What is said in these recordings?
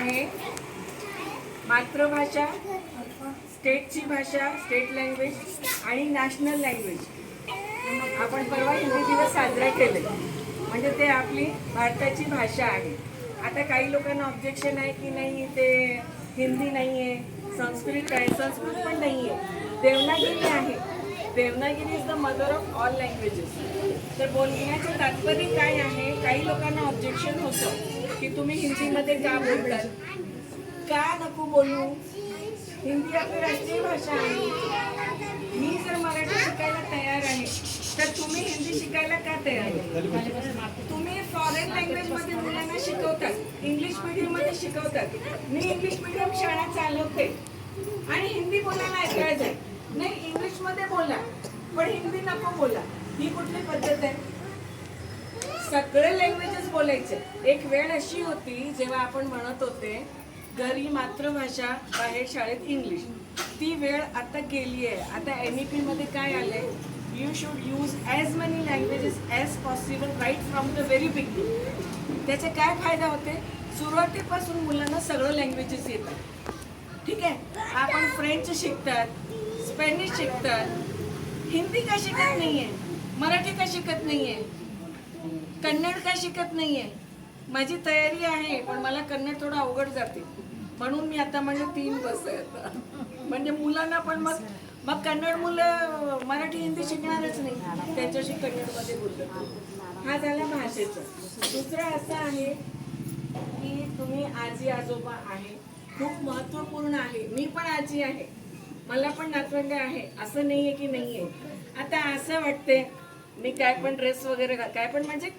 आहे मातृभाषा, स्टेटची भाषा, स्टेट लँग्वेज आणि नॅशनल लँग्वेज। आपण परवा हिंदी दिवस साजरा केले, म्हणजे ते आपली भारताची भाषा आहे। आता काही लोकांना ऑब्जेक्शन आहे की नाही ते हिंदी नाही आहे, संस्कृत आहे, संस्कृत पण नाही आहे, देवनागरी आहे। Devanagari is the mother of all languages. तर बोलण्याचं तात्पर्य काय आहे, काही लोकांना ऑब्जेक्शन होतं की तुम्ही हिंदीमध्ये का बोलतात, का नको बोलू, हिंदी आपली राष्ट्रीय भाषा आहे। मी जर मराठी शिकायला तयार आहे तर तुम्ही हिंदी शिकायला का तयार आहे? तुम्ही फॉरेन लँग्वेजमध्ये मुलांना शिकवतात, इंग्लिश मीडियममध्ये शिकवतात। मी इंग्लिश मीडियम शाळा चालवते आणि हिंदी बोलायला ऐकायचं आहे, नाही इंग्लिशमध्ये बोला पण हिंदी नको बोला, ही कुठली पद्धत आहे? सगळे लँग्वेजेस बोलायचे। एक वेळ अशी होती जेव्हा आपण म्हणत होते घरी मातृभाषा, बाहेर शाळेत इंग्लिश, ती वेळ आता गेली आहे। आता NEP मध्ये काय आलंय, you should use as many languages as possible right from the very beginning. त्याचे काय फायदा होते, सुरुवातीपासून मुलांना सगळं लँग्वेजेस येतात। ठीक आहे, आपण फ्रेंच शिकतात, स्पॅनिश शिकतात, हिंदी का शिकत नाहीये, मराठी का शिकत नाहीये, कन्नड का शिकत नाहीये? माझी तयारी आहे पण मला कन्नड थोडं अवघड जाते, म्हणून मी आता म्हणजे 3 वर्ष आहे आता, म्हणजे मुलांना पण मग कन्नड मुलं मराठी हिंदी शिकणारच नाही, त्याच्याशी कन्नडमध्ये बोलतात। हा झाला भाषेचा। दुसरं असं आहे की तुम्ही आजी आजोबा आहे, खूप महत्त्वपूर्ण आहे। मी पण आजी आहे, मला पण नातवंड आहे, असं नाहीये की नाहीये। आता असं वाटते मी काय पण ड्रेस वगैरे काय पण म्हणजे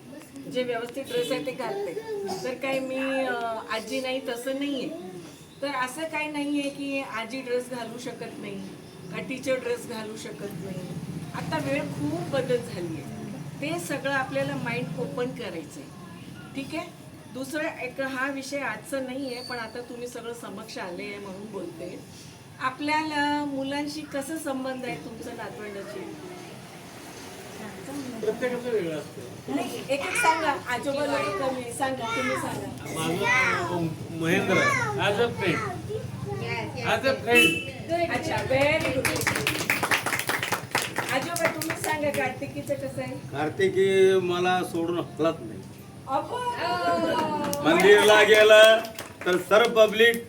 जे व्यवस्थित ड्रेस आहे ते घालते, तर काय मी आजी नाही तसं नाहीये। तर असं काही नाहीये की आजी ड्रेस घालू शकत नाही का टीचर ड्रेस घालू शकत नाही। आता वेळ खूप बदल झाली आहे, ते सगळं आपल्याला माइंड ओपन करायचं आहे। ठीक आहे, दुसरं एक हा विषय आजचा नाही आहे पण आता तुम्ही सगळं समक्ष आले आहे म्हणून बोलते। आपल्याला मुलांशी कसं संबंध आहे तुमचं नातवंडाशी? प्रत्येकाचं वेगळं असतं। नाही, एक एक सांगा, आजोबा लोक कमी सांगा, तुम्ही सांगा। माझं Mahendra as a friend, as a friend. अच्छा, व्हेरी गुड। आजोबा तुम्ही सांगा, कार्तिकीचं कसं आहे? कार्तिकी मला सोडून हलत नाही, अहो, मंदिरला गेलं तर सर्व पब्लिक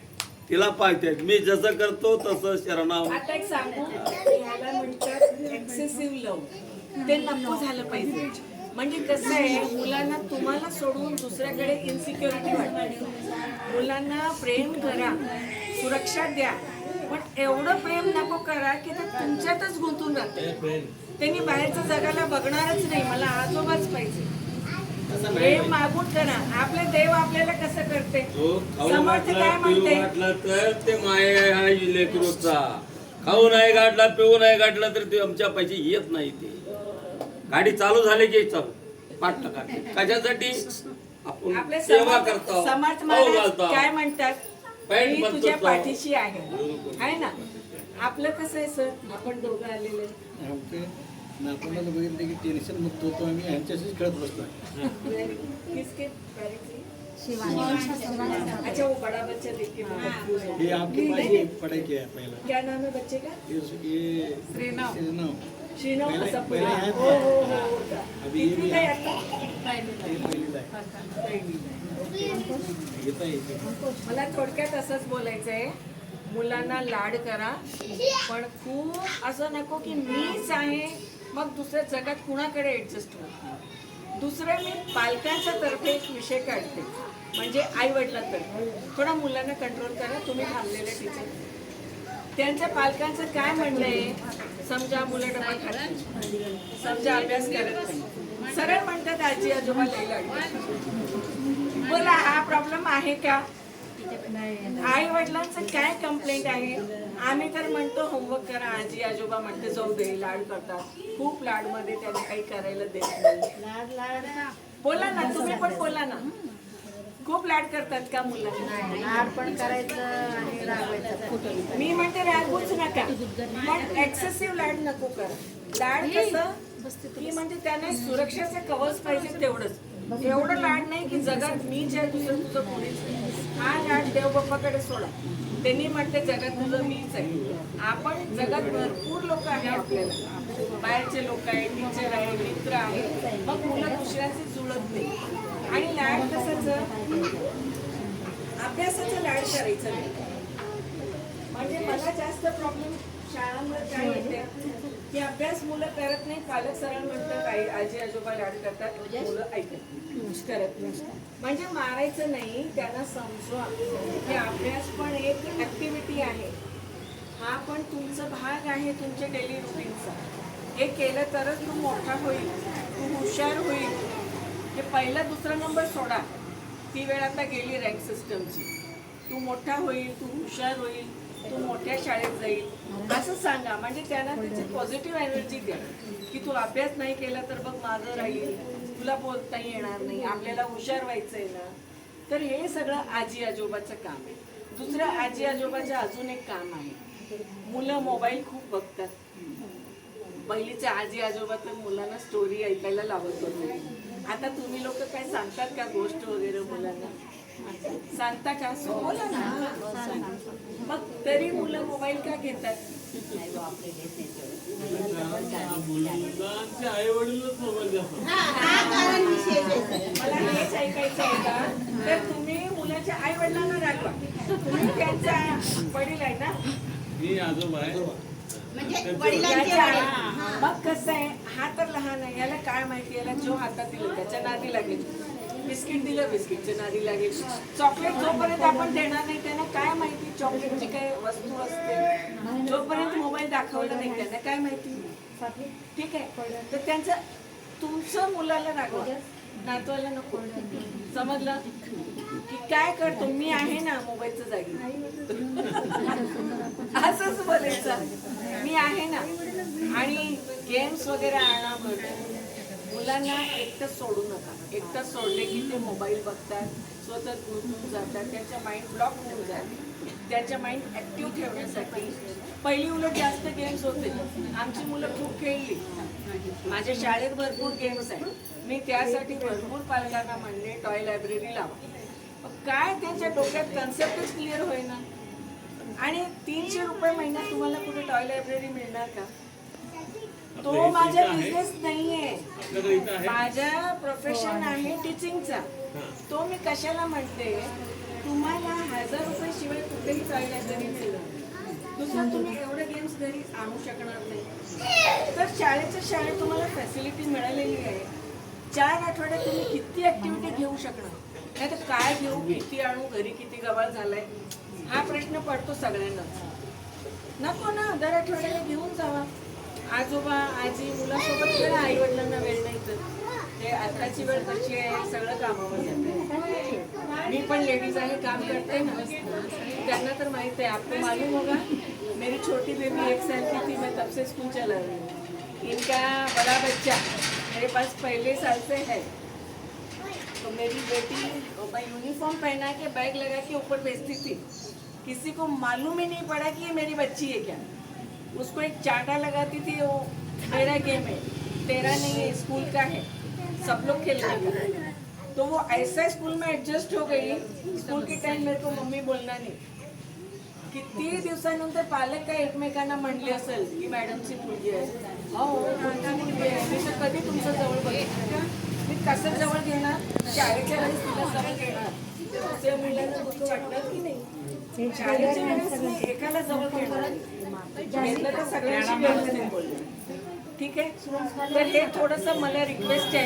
तिला पाहते, मी जसं करतो तसं शरणाव। आता एक सांगू, ह्याला म्हणतात एक्सेसिव्ह लव्ह, ते नको झालं पाहिजे। म्हणजे कसं आहे, मुलांना तुम्हाला सोडून दुसऱ्याकडे इन्सिक्युरिटी वाटते। मुलांना प्रेम करा, सुरक्षा द्या, पण एवढं प्रेम नको करा की ते तुमच्यातच गुंतून राहते, त्यांनी बाहेरच्या जगाला बघणारच नाही, मला आजोबाच पाहिजे। प्रेम मागून करा। आपले देव आपल्याला कसं करते, समर्थ काय म्हणते, तर ते माया लेकरूचा खाऊ नाही गाठला, पिऊ नाही गाठला तर ते आमच्या पैसे येत नाही। ते गाडी चालू झाली की चालू पाठ टाका, कशासाठी आपण आपले सेवा करतो, समर्थ महाराज काय म्हणतात, मी तुझ्या पाठीशी आहे ना। आपलं कसं आहे सर, आपण दोघं आलेले नातवंडाला बघितलं की टेन्शन मुक्त होतो, आम्ही ह्यांच्याशीच खेळत बसतो। किसके अच्छा, वो बड़ा बच्चा देख के ये आपके पास ही पढ़ाई किया है पहला। क्या नाम है बच्चे का? ये श्रीनव। श्रीनव पहले सपना। यहाँ हो था। हो हो। अभी ये कितवी भी आहे है। आता? ये पहिलीला आहे। येतं आहे इथे। मला थोडक्यात असंच बोलायचं आहे, मुलांना लाड करा, पण खूप असं नको की मीच आहे मग दुसऱ्या जगात कुणाकडे ऍडजस्ट होत। दुसरं मी पालकांच्या तर्फे एक विषय काढते, म्हणजे आई वडिलांतर्फे थोडा मुलांना कंट्रोल करा। तुम्ही थांबलेले टीचर, त्यांच्या पालकांचं काय म्हणणं आहे, समजा मुलं डबा खात नाही, समजा अभ्यास करत नाही, सरळ म्हणतात आजी आजोबा लई लाड। बोला, हा प्रॉब्लेम आहे का? आई वडिलांचं काय कंप्लेंट आहे? आम्ही तर म्हणतो होमवर्क करा, आजी आजोबा म्हणते जाऊ दे, लाड करतात, खूप लाड मध्ये त्यांना काही करायला देत नाही। बोला ना, तुम्ही पण बोला ना, खूप लाड करतात का मुलांना? लाड पण करायचं आणि रागवायचं। मी म्हणते रागवूच नका, पण एक्सेसिव्ह लाड नको करा। लाड कसं की म्हणजे त्यांना सुरक्षाचं कवच पाहिजे तेवढंच, एवढं लाड नाही की जगात मीच आहे, दुसरं तुझं कोणीच नाही। हा लाड देवबाप्पाकडे सोडा. त्यांनी म्हटलं जगात तुझं मीच आहे. आपण जगात भरपूर लोक आहे आपल्याला, बाहेरचे लोक आहे, टीचर आहे, मित्र आहे, मग मुलं दुसऱ्याचे जुळत नाही. आणि लाड कसाचं, अभ्यासाचं लाड करायचं नाही. म्हणजे मला जास्त प्रॉब्लेम शाळांमध्ये काय येते की अभ्यास मुलं करत नाही, पालक सरळ म्हणतात आई आजी आजोबा लाड करतात, मुलं ऐकत करत नाही. म्हणजे मारायचं नाही, त्यांना समजवा की अभ्यास पण एक ऍक्टिव्हिटी आहे, हा पण तुमचा भाग आहे तुमच्या डेली रुटीनचा. हे केलं तरच तू मोठा होईल, तू हुशार होईल. हे पहिला दुसरा नंबर सोडा, ती वेळ आता गेली रँक सिस्टमची. तू मोठा होईल, तू हुशार होईल, तू मोठ्या शाळेत जाईल असं सांगा. म्हणजे त्यांना त्याची पॉझिटिव्ह एनर्जी द्या की तू अभ्यास नाही केला तर बघ माझं राहील, तुला बोलताही येणार नाही, आपल्याला हुशार व्हायचंय ना. तर हे सगळं आजी आजोबाचं काम आहे. दुसरं आजी आजोबाचं अजून एक काम आहे, मुलं मोबाईल खूप बघतात. पहिलीच्या आजी आजोबा तर मुलांना स्टोरी ऐकायला लावत होते. आता तुम्ही लोक काय सांगतात का गोष्ट वगैरे मुलांना? सांगता का? बोला ना. मग तरी मुलं मोबाईल का घेतात? आई वडीलच मोबाईल मला हेच ऐकायचं आहे का? तर तुम्ही मुलाच्या आई वडिलांना रागवा. तुम्ही त्यांचा वडील आहे ना, मी आजोबा आहे. मग कसं आहे, हा तर लहान आहे, याला काय माहिती, याला जो हातात दिलं त्याच्या नादी लागेल. बिस्किट दिलं बिस्किटच्या नादी लागेल. चॉकलेट जोपर्यंत आपण देणार नाही त्यांना काय माहिती चॉकलेटची काय वस्तू असते. जोपर्यंत मोबाईल दाखवला नाही त्यांना काय माहिती. ठीक आहे, तर त्यांचं तुमचं मुलाला रागवा, नातवाला नको. समजलं की काय करतो मी आहे ना मोबाईलच्या जागी, असंच बोलायचं मी आहे ना. आणि गेम्स वगैरे आणा. मुलांना एकटं सोडू नका. एकटं सोडले की ते मोबाईल बघतात, स्वतः गुंतून जातात, त्यांच्या माइंड ब्लॉक होऊन जाते. त्यांच्या माइंड ऍक्टिव्ह ठेवण्यासाठी पहिली उलट जास्त गेम्स होते. आमची मुलं खूप खेळली. माझ्या शाळेत भरपूर गेम्स आहेत. मी त्यासाठी भरपूर पालकांना म्हणले टॉय लायब्ररी लावा. काय त्यांच्या डोक्यात कन्सेप्टच क्लिअर होईना. आणि 300 रुपये महिन्यात तुम्हाला कुठे टॉय लायब्ररी मिळणार का? तो माझा बिझनेस नाहीये, माझा प्रोफेशन आहे टीचिंगचा. तो मी कशाला म्हणते, तुम्हाला 1000 रुपये शिवाय कुठेही टॉय लायब्ररी मिळणार. दुसरं तुम्ही एवढे गेम्स घरी आणू शकणार नाही. तर शाळेत तुम्हाला फॅसिलिटी मिळालेली आहे. 4 आठवड्यात तुम्ही किती ऍक्टिव्हिटी घेऊ शकणार. नाही तर काय घेऊ, किती आणू, घरी किती गवाळ झालाय, हा प्रश्न पडतो सगळ्यांना. नको ना, दर आठवड्याला घेऊन जावा. आजोबा आजी मुलासोबत खेळा, आई वडिलांना वेळ नाही तर. ते आताची वेळ कशी आहे, सगळं कामावर जाते. मी पण लेडीज आहे, काम करते ना, त्यांना तर माहित आहे. आपको मालूम होगा, मेरी छोटी बेबी 1 साल की थी, मैं तब से स्कूल चला रही हूँ. इनका बड़ा बच्चा मेरे पास पहले साल से है. तो मेरी बेटी मैं यूनिफॉर्म पहना के बैग लगा के ऊपर भेजती थी. किसी को मालूम ही नहीं पड़ा कि ये मेरी बच्ची है क्या. उसको एक चाटा लगाती थी, वो मेरा गेम है, तेरा नहीं है, स्कूल का है, सब लोग खेलने का. तो वो ऐसा स्कूल में एडजस्ट हो गई. स्कूल के टाइम मेरे को मम्मी बोलना नाही. किती दिवसानंतर पालक काय एकमेकांना म्हणले असेल की मॅडमची मुलगी आहे, हो कोणती मुलगी आहे. मी तर कधी तुमच्या जवळ बघितलं, मी कसं जवळ घेणार, शाळेच्या वेळेस तुला जवळ घेणार. त्या मुलांना दुःख वाटणार की नाही. शाळेच्या वेळेस मी एकाला जवळ घेणार, घेतलं तर सगळ्यांशी व्यवस्थित बोलणार. ठीक आहे, तर हे थोडंसं मला रिक्वेस्ट आहे.